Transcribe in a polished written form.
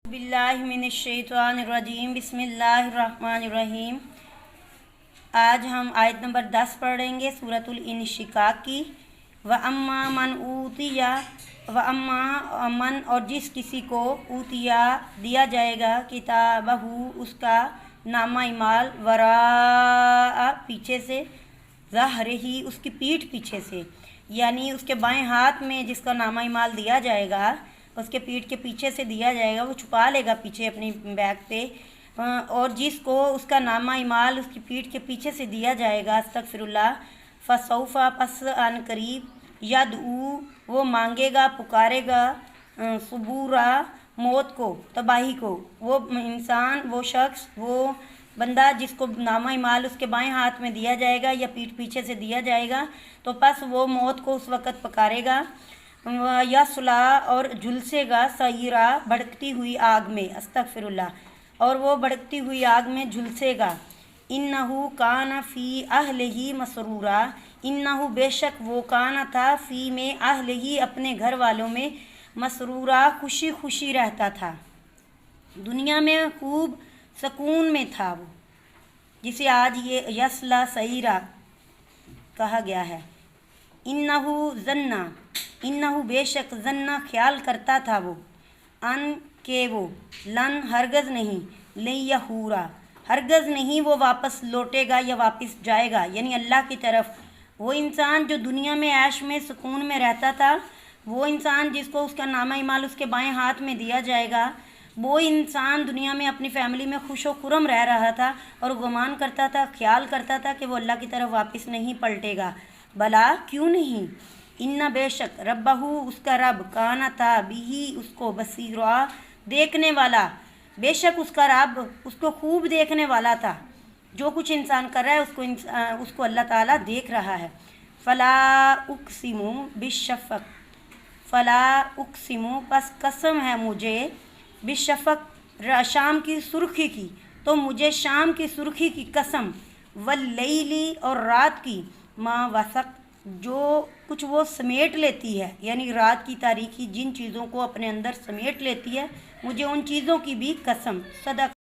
बिल्लाहि मिनश्शैतानिर्रजीम बिस्मिल्लाहिर्रहमानिर्रहीम। आज हम आयत नंबर 10 पढ़ेंगे सूरतुल इंशिकाक की। व अम्मा मन ऊतिया, व अम्मा मन और जिस किसी को ऊतिया दिया जाएगा किताबहू उसका नामा इमाल वरा पीछे से, ज़हरिही उसकी पीठ पीछे से, यानी उसके बाएं हाथ में जिसका नामा इमाल दिया जाएगा उसके पीठ के पीछे से दिया जाएगा, वो छुपा लेगा पीछे अपनी बैग पे। और जिसको उसका नामा इमाल उसकी पीठ के पीछे से दिया जाएगा अस्तगफिरुल्लाह, फसौफा पस अन करीब, यदऊ वो मांगेगा पुकारेगा, सुबूरा मौत को तबाही को। वो इंसान, वो शख्स, वो बंदा जिसको नामा इमाल उसके बाएं हाथ में दिया जाएगा या पीठ पीछे से दिया जाएगा, तो बस वो मौत को उस वक़्त पुकारेगा। यसला और झुलसेगा, सईरा भड़कती हुई आग में, अस्तगफिरुल्लाह, और वो भड़कती हुई आग में झुलसेगा। इन्नहु काना फ़ी अहलिही मसरूरा, इन्नहु बेशक वो काना था फ़ी में अहलिही अपने घर वालों में, मसरूरा खुशी खुशी रहता था, दुनिया में खूब सुकून में था वो, जिसे आज ये यसला सईरा कहा गया है। इन्नहु जन्ना, इन्नहु बेशक जन्ना ख्याल करता था वो, अन के वो, लन हरगज़ नहीं, ले यहूरा हरगज़ नहीं वो वापस लौटेगा या वापस जाएगा, यानी अल्लाह की तरफ। वो इंसान जो दुनिया में ऐश में सुकून में रहता था, वो इंसान जिसको उसका नामा इमाल उसके बाएं हाथ में दिया जाएगा, वो इंसान दुनिया में अपनी फैमिली में खुश व खुरम रह रहा था और गुमान करता था, ख्याल करता था कि वो अल्लाह की तरफ वापस नहीं पलटेगा। भला क्यों नहीं, इन्ना बेशक रब्बहू उसका रब, काना था बिही उसको, बसीरा देखने वाला, बेशक उसका रब उसको खूब देखने वाला था। जो कुछ इंसान कर रहा है उसको अल्लाह ताला देख रहा है। फ़ला उक़सिमु बिशफ़क़, फ़ला उक़सिमु बस कसम है मुझे, बिशफ़क़ शाम की सुर्खी की, तो मुझे शाम की सुर्खी की कसम, वल्लैली और रात की, मा वसक़ जो कुछ वो समेट लेती है, यानी रात की तारीकी जिन चीज़ों को अपने अंदर समेट लेती है, मुझे उन चीज़ों की भी कसम। सदा